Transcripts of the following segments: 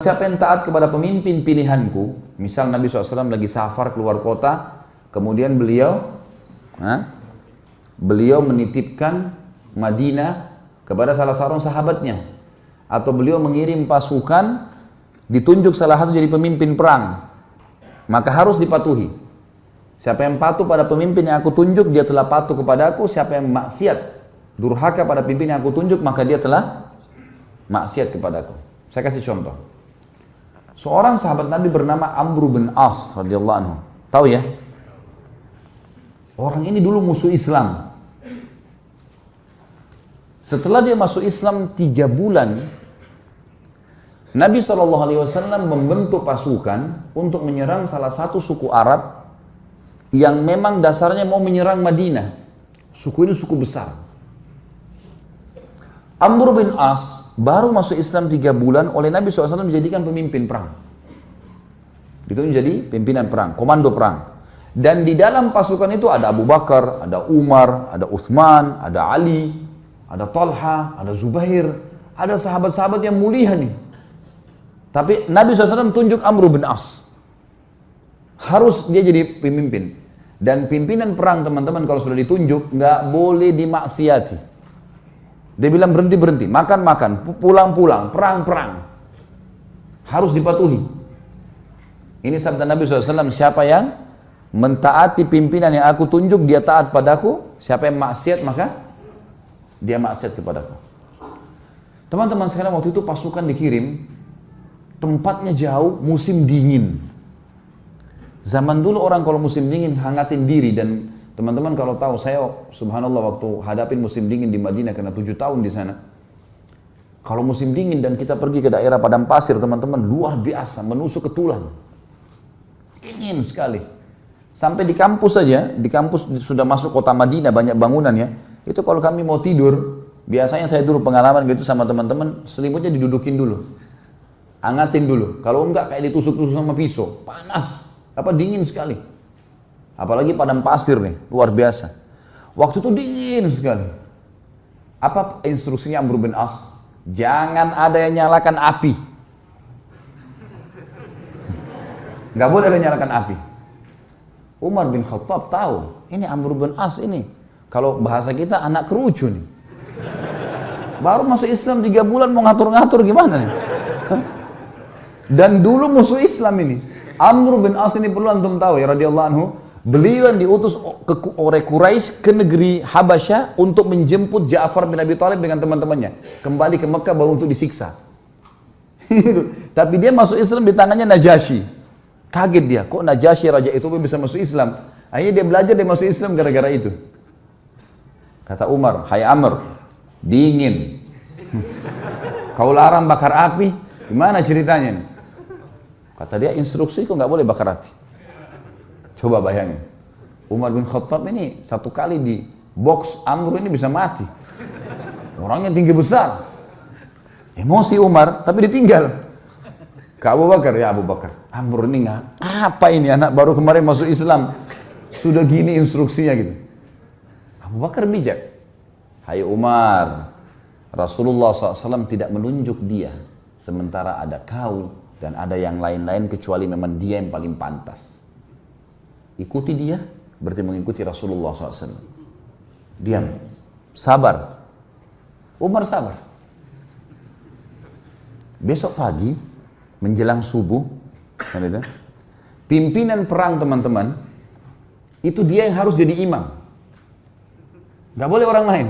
siapa yang taat kepada pemimpin pilihanku, misal Nabi SAW lagi safar keluar kota, kemudian beliau menitipkan Madinah kepada salah seorang sahabatnya, atau beliau mengirim pasukan, ditunjuk salah satu jadi pemimpin perang, maka harus dipatuhi. Siapa yang patuh pada pemimpin yang aku tunjuk, dia telah patuh kepada aku. Siapa yang maksiat, durhaka pada pemimpin yang aku tunjuk, maka dia telah maksiat kepada aku. Saya kasih contoh. Seorang sahabat Nabi bernama Amr bin As radhiyallahu anhu. Tahu ya? Orang ini dulu musuh Islam. Setelah dia masuk Islam 3 bulan, Nabi SAW membentuk pasukan untuk menyerang salah satu suku Arab yang memang dasarnya mau menyerang Madinah. Suku ini suku besar. Amr bin As baru masuk Islam 3 bulan, oleh Nabi SAW menjadikan pemimpin perang. Itu menjadi pimpinan perang, komando perang. Dan di dalam pasukan itu ada Abu Bakar, ada Umar, ada Uthman, ada Ali, ada Talha, ada Zubair, ada sahabat-sahabat yang mulia nih. Tapi Nabi SAW tunjuk Amr bin As. Harus dia jadi pemimpin. Dan pimpinan perang, teman-teman, kalau sudah ditunjuk, nggak boleh dimaksiati. Dia bilang berhenti-berhenti, makan-makan, pulang-pulang, perang-perang. Harus dipatuhi. Ini sabda Nabi SAW, siapa yang mentaati pimpinan yang aku tunjuk, dia taat padaku. Siapa yang maksiat, maka dia maksiat kepadaku. Teman-teman sekarang, waktu itu pasukan dikirim, tempatnya jauh, musim dingin. Zaman dulu orang kalau musim dingin hangatin diri, dan teman-teman kalau tahu, saya subhanallah waktu hadapin musim dingin di Madinah karena 7 tahun di sana. Kalau musim dingin dan kita pergi ke daerah padang pasir, teman-teman, luar biasa, menusuk ke tulang. Dingin sekali. Sampai di kampus saja, di kampus sudah masuk kota Madinah, banyak bangunan ya. Itu kalau kami mau tidur, biasanya saya dulu pengalaman gitu sama teman-teman, selimutnya didudukin dulu. Angatin dulu. Kalau enggak kayak ditusuk-tusuk sama pisau. Panas. Dingin sekali. Apalagi padang pasir nih, luar biasa. Waktu itu dingin sekali. Apa instruksinya Amr bin As? Jangan ada yang nyalakan api. Nggak boleh ada yang nyalakan api. Umar bin Khattab tahu, ini Amr bin As ini. Kalau bahasa kita anak kerucu nih. Baru masuk Islam 3 bulan mau ngatur-ngatur gimana nih? Dan dulu musuh Islam ini. Amr bin As ini perlu antum tahu ya radhiyallahu anhu. Beliau yang diutus oleh Quraisy ke negeri Habasyah untuk menjemput Ja'far bin Abi Thalib dengan teman-temannya. Kembali ke Mekah baru untuk disiksa. Tapi dia masuk Islam di tangannya Najasyi. Kaget dia, kok Najasyi raja itu bisa masuk Islam? Akhirnya dia belajar, dia masuk Islam gara-gara itu. Kata Umar, hai Amr, dingin. Kau larang bakar api, gimana ceritanya? Kata dia, instruksi kok nggak boleh bakar api. Coba bayangin, Umar bin Khattab ini 1 kali di box Amr ini bisa mati. Orangnya tinggi besar. Emosi Umar, tapi ditinggal. Ke Abu Bakar, ya Abu Bakar, Amr ini nggak, apa ini anak baru kemarin masuk Islam, sudah gini instruksinya gitu. Abu Bakar bijak. Hai Umar, Rasulullah SAW tidak menunjuk dia, sementara ada kau dan ada yang lain-lain kecuali memang dia yang paling pantas. Ikuti dia, berarti mengikuti Rasulullah SAW. Diam, sabar. Umar sabar. Besok pagi, menjelang subuh, pimpinan perang teman-teman, itu dia yang harus jadi imam. Gak boleh orang lain.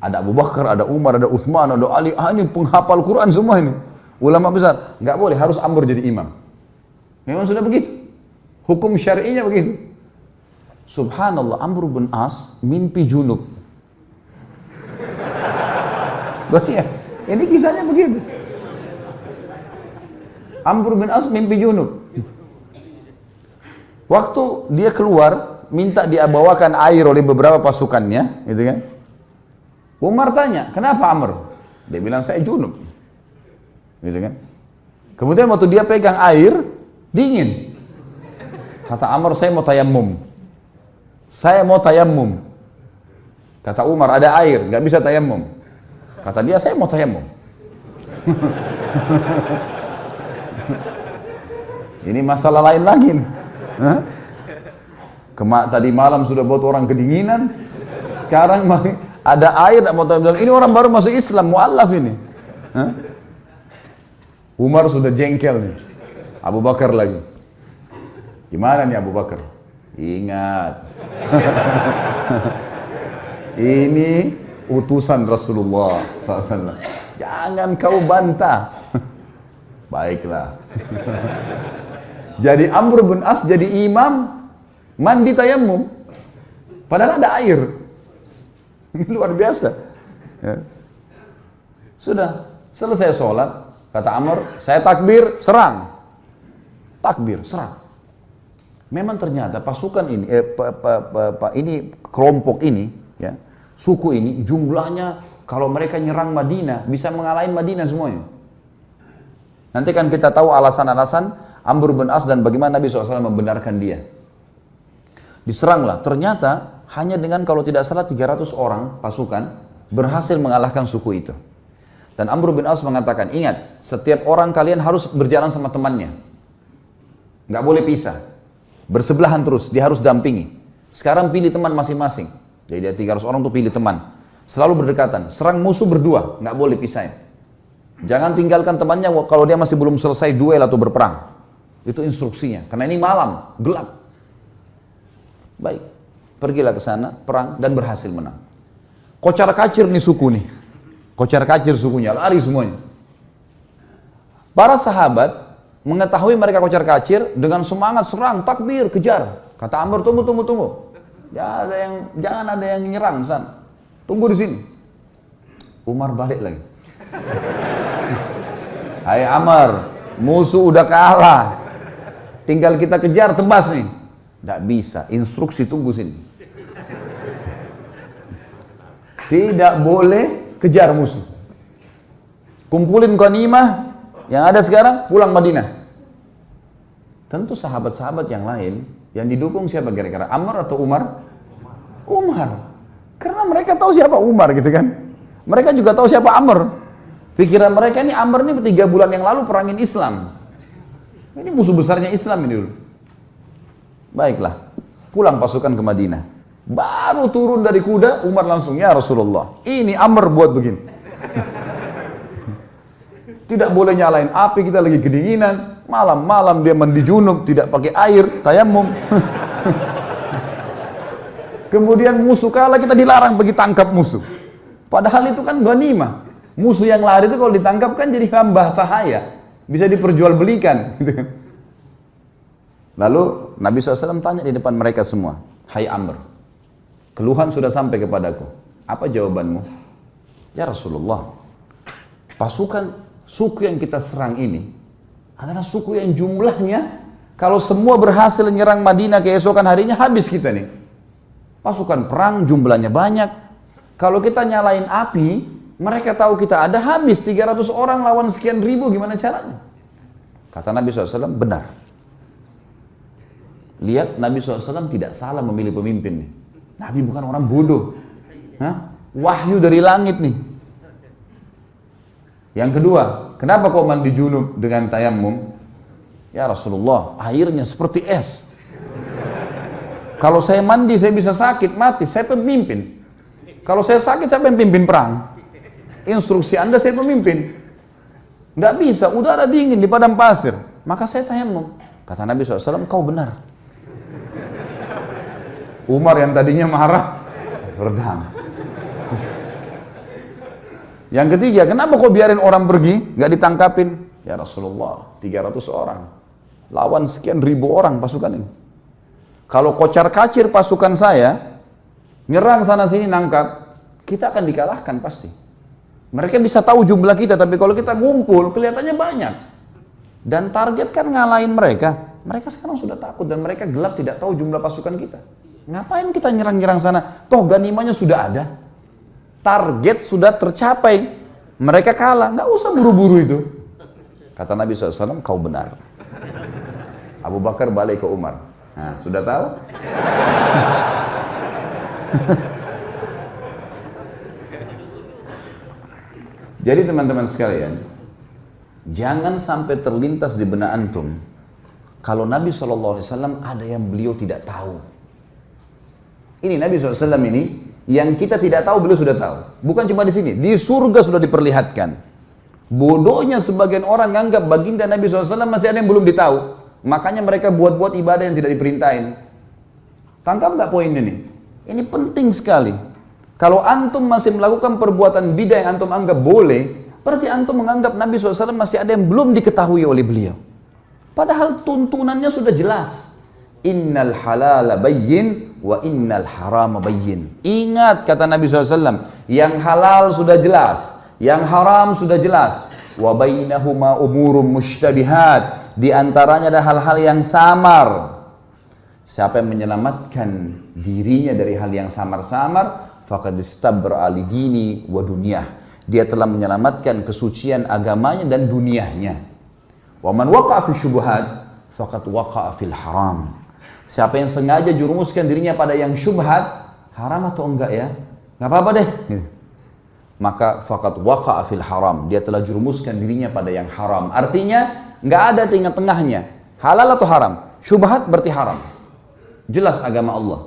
Ada Abu Bakar, ada Umar, ada Uthman, ada Ali, ini penghafal Quran semua ini. Ulama besar, gak boleh, harus Amr jadi imam. Memang sudah begitu. Hukum syar'inya begitu. Subhanallah, Amr bin As mimpi junub. Ini kisahnya begitu. Amr bin As mimpi junub. Waktu dia keluar, minta dia bawakan air oleh beberapa pasukannya, gitu kan? Umar tanya, kenapa Amr? Dia bilang, saya junub. Gitu kan? Kemudian waktu dia pegang air, dingin. Kata Amr, saya mau tayammum. Saya mau tayammum. Kata Umar, ada air, nggak bisa tayammum. Kata dia, saya mau tayammum. Ini masalah lain lagi nih. Hah? Tadi malam sudah buat orang kedinginan, sekarang ada air, mau bilang ini orang baru masuk Islam, mu'allaf ini. Hah? Umar sudah jengkel nih, Abu Bakar lagi. Gimana nih Abu Bakar? Ingat, ini utusan Rasulullah SAW. Jangan kau bantah. Baiklah. Jadi Amr bin As jadi imam, mandi tayammum, padahal ada air. Luar biasa. Ya. Sudah selesai sholat, kata Amr, saya takbir, serang. Takbir, serang. Memang ternyata pasukan ini, kelompok ini, ya, suku ini jumlahnya kalau mereka nyerang Madinah bisa mengalahin Madinah semuanya. Nanti kan kita tahu alasan-alasan Amr bin As dan bagaimana Nabi SAW membenarkan dia. Diseranglah, ternyata hanya dengan kalau tidak salah 300 orang pasukan berhasil mengalahkan suku itu. Dan Amr bin As mengatakan, ingat, setiap orang kalian harus berjalan sama temannya. Nggak boleh pisah. Bersebelahan terus, dia harus dampingi. Sekarang pilih teman masing-masing. Jadi 300 orang tuh pilih teman. Selalu berdekatan, serang musuh berdua, nggak boleh pisahin. Jangan tinggalkan temannya kalau dia masih belum selesai duel atau berperang. Itu instruksinya, karena ini malam, gelap. Baik, pergilah ke sana, perang, dan berhasil menang. Kocar kacir nih suku nih. Kocar kacir sukunya, lari semuanya. Para sahabat mengetahui mereka kocar kacir, dengan semangat serang, takbir, kejar. Kata Amr, tunggu. Jangan ada yang nyerang sana. Tunggu di sini. Umar balik lagi. Hai Amr, musuh udah kalah. Tinggal kita kejar, tebas nih. Tidak bisa, instruksi tunggu sini. Tidak boleh kejar musuh. Kumpulin ghanimah yang ada sekarang, pulang Madinah. Tentu sahabat-sahabat yang lain, yang didukung siapa kira-kira? Amr atau Umar? Umar. Karena mereka tahu siapa Umar gitu kan. Mereka juga tahu siapa Amr. Pikiran mereka ini Amr ini 3 bulan yang lalu perangin Islam. Ini musuh besarnya Islam ini dulu. Baiklah, pulang pasukan ke Madinah. Baru turun dari kuda, Umar langsung, ya Rasulullah, ini Amr buat begini. Tidak boleh nyalain api, kita lagi kedinginan. Malam-malam dia mandi junub, tidak pakai air, tayammum. Kemudian musuh kalah, kita dilarang pergi tangkap musuh. Padahal itu kan ghanimah. Musuh yang lari itu kalau ditangkap kan jadi hamba sahaya, bisa diperjualbelikan. Lalu Nabi SAW tanya di depan mereka semua, hai Amr, keluhan sudah sampai kepadaku, apa jawabanmu? Ya Rasulullah, pasukan suku yang kita serang ini adalah suku yang jumlahnya kalau semua berhasil menyerang Madinah keesokan harinya habis kita nih. Pasukan perang jumlahnya banyak. Kalau kita nyalain api, mereka tahu kita ada, habis 300 orang lawan sekian ribu, gimana caranya? Kata Nabi SAW, benar. Lihat, Nabi SAW tidak salah memilih pemimpin nih. Nabi bukan orang bodoh. Hah? Wahyu dari langit nih. Yang kedua, kenapa kau mandi junub dengan tayammum? Ya Rasulullah, airnya seperti es. Kalau saya mandi, saya bisa sakit, mati. Saya pemimpin. Kalau saya sakit, saya pemimpin perang. Instruksi Anda, saya pemimpin. Nggak bisa, udara dingin di padang pasir. Maka saya tayammum. Kata Nabi SAW, kau benar. Umar yang tadinya marah, redam. Yang ketiga, kenapa kau biarin orang pergi, nggak ditangkapin? Ya Rasulullah, 300 orang. Lawan sekian ribu orang pasukan ini. Kalau kocar kacir pasukan saya, nyerang sana sini nangkap, kita akan dikalahkan pasti. Mereka bisa tahu jumlah kita, tapi kalau kita ngumpul, kelihatannya banyak. Dan target kan ngalahin mereka. Mereka sekarang sudah takut dan mereka gelap tidak tahu jumlah pasukan kita. Ngapain kita nyerang-nyerang sana? Toh ganimanya sudah ada. Target sudah tercapai. Mereka kalah, nggak usah buru-buru itu. Kata Nabi SAW, kau benar. Abu Bakar balik ke Umar. Nah, sudah tahu? Jadi teman-teman sekalian, Jangan sampai terlintas di benak antum kalau Nabi SAW ada yang beliau tidak tahu. Ini Nabi SAW ini yang kita tidak tahu beliau sudah tahu. Bukan cuma di sini, di surga sudah diperlihatkan. Bodohnya sebagian orang menganggap baginda Nabi SAW masih ada yang belum ditahu. Makanya mereka buat-buat ibadah yang tidak diperintahin. Tangkap nggak poin ini? Ini penting sekali. Kalau antum masih melakukan perbuatan bidah yang antum anggap boleh, berarti antum menganggap Nabi SAW masih ada yang belum diketahui oleh beliau. Padahal tuntunannya sudah jelas. Innal halala bayyin wa innal harama bayyin. Ingat kata Nabi SAW, yang halal sudah jelas, yang haram sudah jelas. Wa bainahuma umurum mushtabihat. Di antaranya ada hal-hal yang samar. Siapa yang menyelamatkan dirinya dari hal yang samar-samar, faqad istabra li dini wa dunyah. Dia telah menyelamatkan kesucian agamanya dan dunianya. Wa man waqa'a fi syubhat faqad waqa'a fil haram. Siapa yang sengaja jurumuskan dirinya pada yang syubhat, haram atau enggak ya? Enggak apa-apa deh. Maka faqad waqa'a fil haram. Dia telah jurumuskan dirinya pada yang haram. Artinya enggak ada tengah-tengahnya. Halal atau haram? Syubhat berarti haram. Jelas agama Allah.